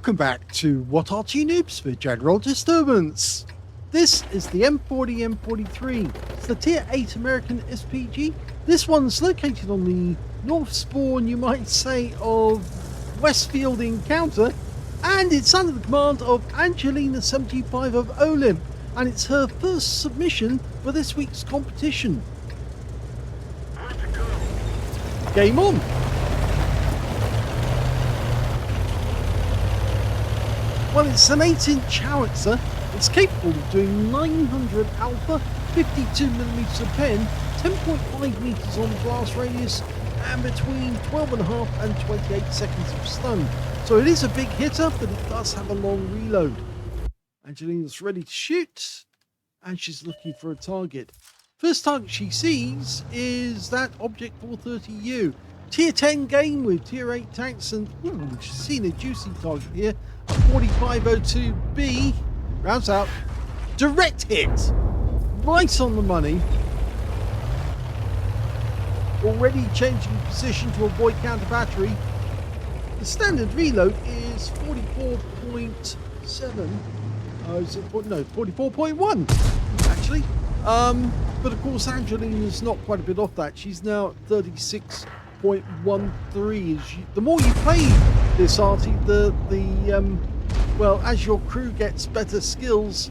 Welcome back to What Arty Noobs for General Disturbance. This is the M40 M43. It's the Tier 8 American SPG. This one's located on the north spawn, you might say, of Westfield Encounter, and it's under the command of Angelina75 of OLIMP, and it's her first submission for this week's competition. Game on! Well, it's an 8-inch howitzer. It's capable of doing 900 alpha, 52mm of pen, 10.5 meters on the blast radius, and between 12.5 and 28 seconds of stun. So it is a big hitter, but it does have a long reload. Angelina's ready to shoot, and she's looking for a target. First target she sees is that Object 430U. Tier 10 game with Tier 8 tanks, and she's seen a juicy target here. A 4502B, rounds out, direct hit, right on the money. Already changing position to avoid counter battery. The standard reload is 44.7. Is it 44.1 actually? But of course Angelina's not quite a bit off that. She's now at 36.13. The more you play this Arty, well, as your crew gets better skills,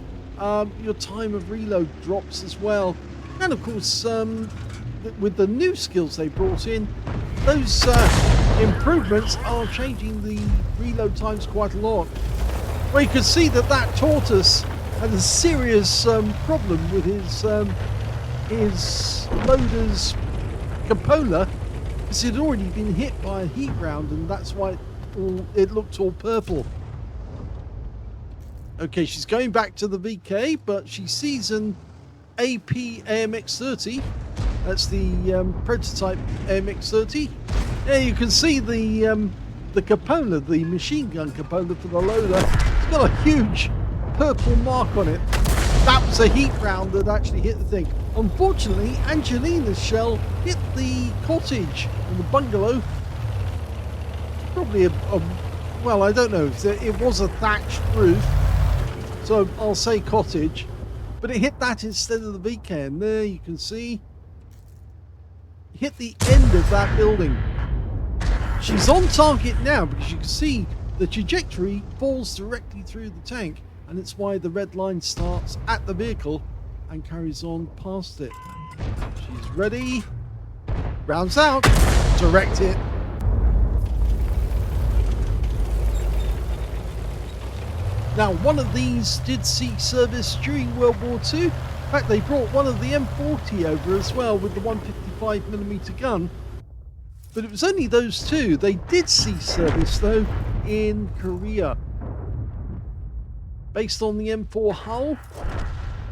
your time of reload drops as well. And of course, with the new skills they brought in, those improvements are changing the reload times quite a lot. Well, you can see that tortoise had a serious problem with his loader's cupola, because it had already been hit by a heat round, and that's why it looked all purple. Okay, she's going back to the VK, but she sees an AP AMX30. That's the prototype AMX30. There you can see the cupola, the machine gun cupola for the loader. It's got a huge purple mark on it. That was a heat round that actually hit the thing. Unfortunately, Angelina's shell hit the cottage and the bungalow. Probably well, I don't know. It was a thatched roof, so I'll say cottage. But it hit that instead of the VK, and there you can see hit the end of that building. She's on target now because you can see the trajectory falls directly through the tank, and it's why the red line starts at the vehicle and carries on past it. She's ready. Rounds out. Direct hit. Now, one of these did see service during World War II. In fact, they brought one of the M40 over as well with the 155mm gun. But it was only those two. They did see service, though, in Korea. Based on the M4 hull,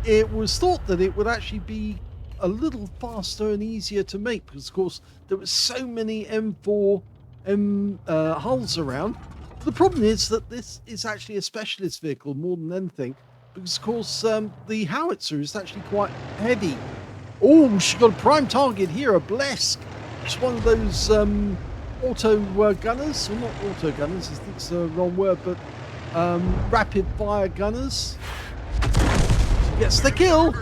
it was thought that it would actually be a little faster and easier to make, because, of course, there were so many M4 hulls around. The problem is that this is actually a specialist vehicle more than anything, because, of course, the howitzer is actually quite heavy. Oh, she got a prime target here, a Blesk. It's one of those auto gunners, well, not auto gunners, I think it's the wrong word, but rapid fire gunners. She gets the kill.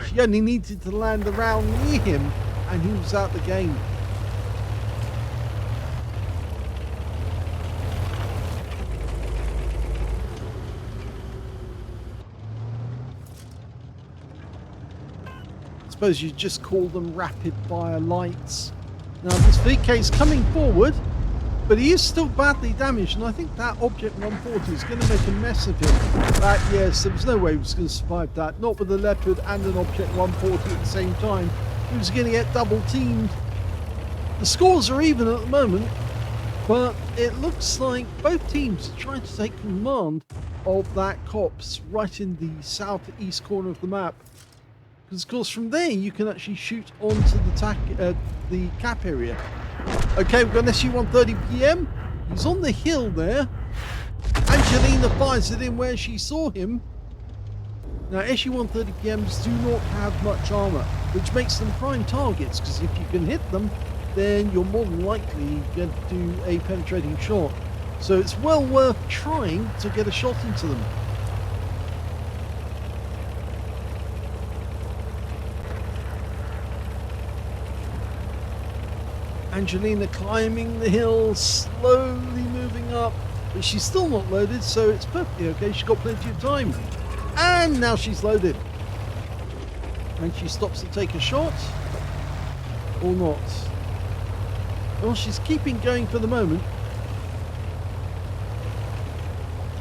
She only needed to land the round near him, and he was out the game. I suppose you just call them rapid fire lights. Now this VK is coming forward, but he is still badly damaged, and I think that Object 140 is going to make a mess of him. Yes, there was no way he was going to survive that. Not with a Leopard and an Object 140 at the same time. He was going to get double teamed. The scores are even at the moment, but it looks like both teams are trying to take command of that copse right in the southeast corner of the map. Because, of course, from there you can actually shoot onto the cap area. Okay, we've got an SU-130PM. He's on the hill there. Angelina fires it in where she saw him. Now, SU-130PMs do not have much armor, which makes them prime targets, because if you can hit them, then you're more than likely going to do a penetrating shot. So it's well worth trying to get a shot into them. Angelina climbing the hill, slowly moving up, but she's still not loaded, so it's perfectly okay. She's got plenty of time. And now she's loaded. And she stops to take a shot, or not. Well, she's keeping going for the moment.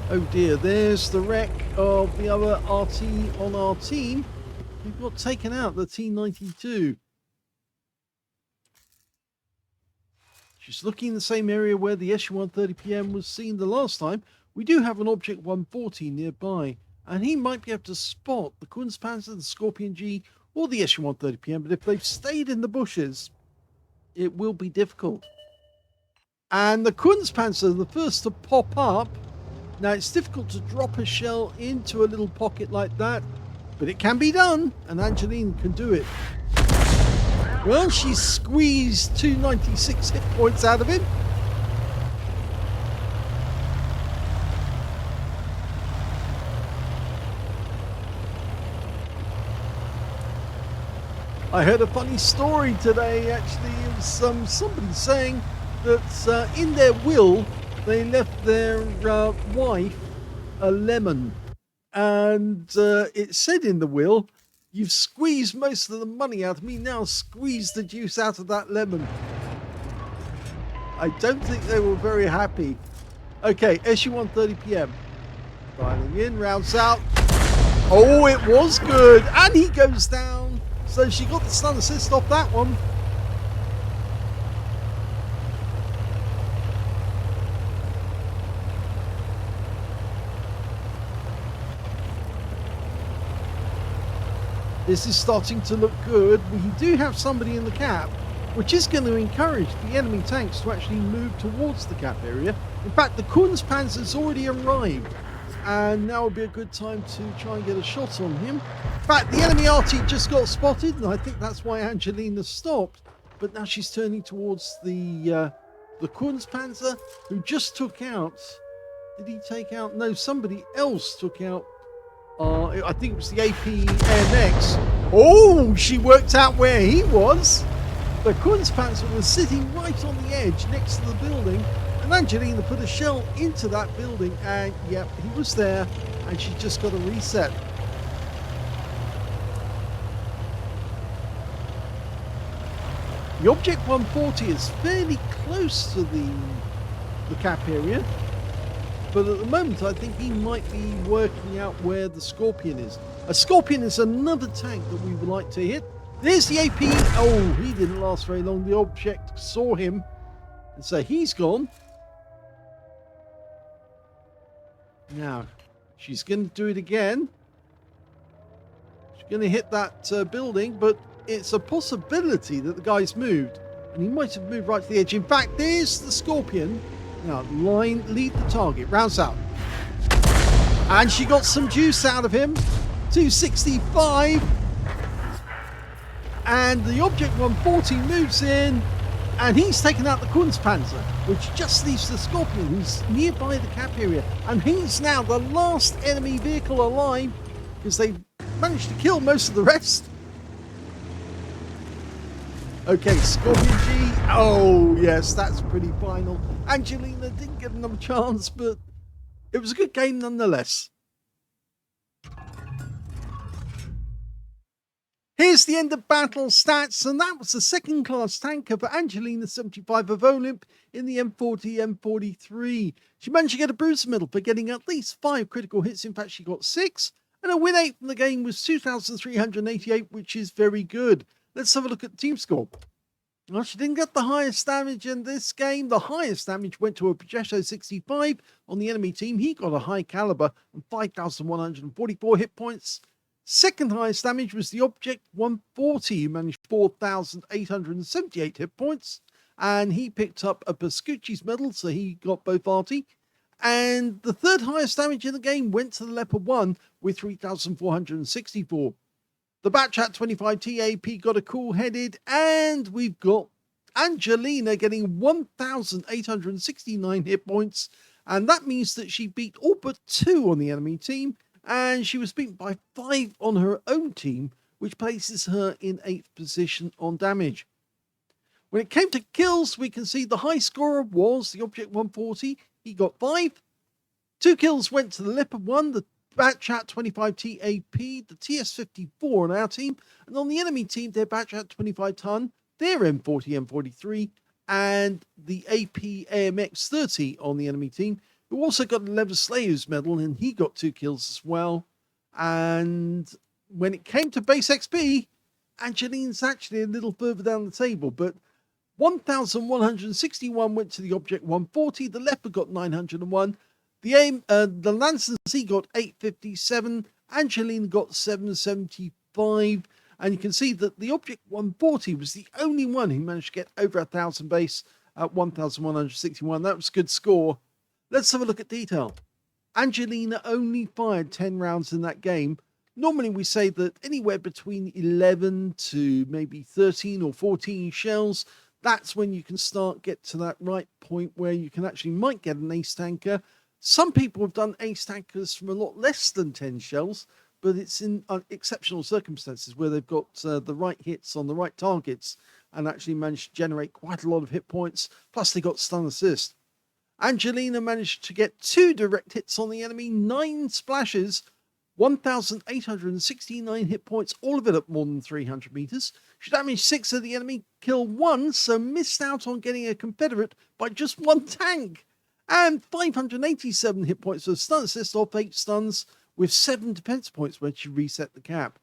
Oh dear, there's the wreck of the other Arty on our team. We've got taken out, the T92. She's looking in the same area where the Su-130 PM was seen the last time. We do have an Object 140 nearby, and he might be able to spot the Kunstpanzer, the Scorpion G, or the Su-130 PM, but if they've stayed in the bushes, it will be difficult. And the Kunstpanzer, the first to pop up. Now, it's difficult to drop a shell into a little pocket like that, but it can be done, and Angeline can do it. Well, she squeezed 296 hit points out of him. I heard a funny story today, actually. It was somebody saying that in their will, they left their wife a lemon, and it said in the will, "You've squeezed most of the money out of me, now squeeze the juice out of that lemon." I don't think they were very happy. Okay, Su-130 PM. Dialing in, rounds out. Oh, it was good, and he goes down. So she got the stun assist off that one. This is starting to look good. We do have somebody in the cap, which is going to encourage the enemy tanks to actually move towards the cap area. In fact, the Kunstpanzer's already arrived, and now would be a good time to try and get a shot on him. In fact, the enemy Arty just got spotted, and I think that's why Angelina stopped. But now she's turning towards the Kunstpanzer, who just took out... Did he take out? No, somebody else took out... I think it was the APMX. Oh, she worked out where he was. The Kunstpanzer was sitting right on the edge next to the building, and Angelina put a shell into that building, and yep, he was there, and she just got a reset. The Object 140 is fairly close to the cap area. But at the moment, I think he might be working out where the Scorpion is. A Scorpion is another tank that we would like to hit. There's the AP. Oh, he didn't last very long. The Object saw him, and so he's gone. Now, she's going to do it again. She's going to hit that building, but it's a possibility that the guy's moved. And he might have moved right to the edge. In fact, there's the Scorpion. Now, lead the target, rounds out. And she got some juice out of him. 265. And the Object 140 moves in, and he's taken out the Kunstpanzer, which just leaves the Scorpion, who's nearby the cap area. And he's now the last enemy vehicle alive, because they've managed to kill most of the rest. Okay, Scorpion G. Oh, yes, that's pretty final. Angelina didn't give them a chance, but it was a good game nonetheless. Here's the end of battle stats, and that was the second class tanker for Angelina75 of OLIMP in the M40, M43. She managed to get a bruiser medal for getting at least 5 critical hits. In fact, she got 6, and a win 8 from the game was 2,388, which is very good. Let's have a look at the team score. Well, she didn't get the highest damage in this game. The highest damage went to a Progetto 65 on the enemy team. He got a high caliber and 5,144 hit points. Second highest damage was the Object 140, who managed 4,878 hit points. And he picked up a Pascucci's medal, so he got both Arty. And the third highest damage in the game went to the Leopard 1 with 3,464. The Batchat 25 TAP got a cool-headed, and we've got Angelina getting 1,869 hit points, And that means that she beat all but 2 on the enemy team, and she was beaten by 5 on her own team, which places her in 8th position on damage. When it came to kills, we can see the high scorer was the Object 140. He got 5. 2 kills went to the Leopard 1, the Batchat 25 TAP, the TS54 on our team, and on the enemy team, their Batchat 25 ton, their M40, M43, and the AP AMX30 on the enemy team, who also got a Leather Slayer's medal, and he got 2 kills as well. And when it came to base XP, Angelina's actually a little further down the table, but 1,161 went to the Object 140, the Leopard got 901, the Lancer C got 857, Angelina got 775, and you can see that the Object 140 was the only one who managed to get over 1,000 base at 1,161. That was a good score. Let's have a look at detail. Angelina only fired 10 rounds in that game. Normally we say that anywhere between 11 to maybe 13 or 14 shells, that's when you can get to that right point where you can actually might get an ace tanker. Some people have done ace tankers from a lot less than 10 shells, but it's in exceptional circumstances where they've got the right hits on the right targets and actually managed to generate quite a lot of hit points. Plus they got stun assist. Angelina managed to get 2 direct hits on the enemy, 9 splashes, 1,869 hit points, all of it at more than 300 meters. She damaged 6 of the enemy, killed 1, so missed out on getting a Confederate by just 1 tank. And 587 hit points of stun assist off 8 stuns, with 7 defense points when she reset the cap.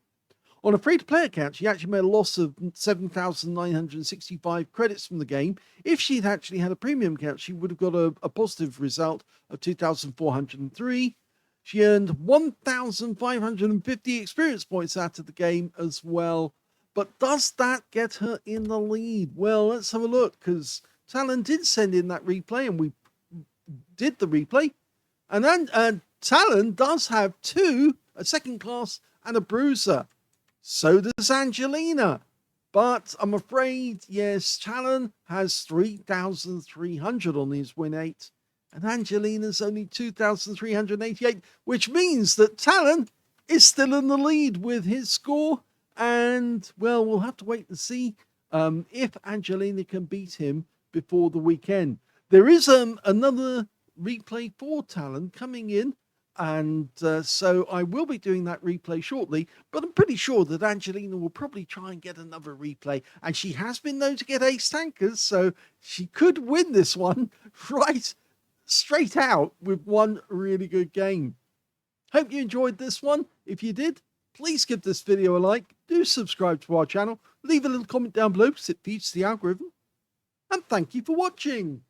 On a free-to-play account, she actually made a loss of 7,965 credits from the game. If she'd actually had a premium account, she would have got a positive result of 2,403. She earned 1,550 experience points out of the game as well. But does that get her in the lead? Well, let's have a look, because Talon did send in that replay, and we did the replay. And then Talon does have 2, a second class and a bruiser. So does Angelina. But I'm afraid, yes, Talon has 3,300 on his win 8. And Angelina's only 2,388, which means that Talon is still in the lead with his score. And, well, we'll have to wait and see if Angelina can beat him before the weekend. There is another replay for Talon coming in. And so I will be doing that replay shortly, but I'm pretty sure that Angelina will probably try and get another replay. And she has been known to get ace tankers, so she could win this one right straight out with one really good game. Hope you enjoyed this one. If you did, please give this video a like. Do subscribe to our channel. Leave a little comment down below because it feeds the algorithm. And thank you for watching.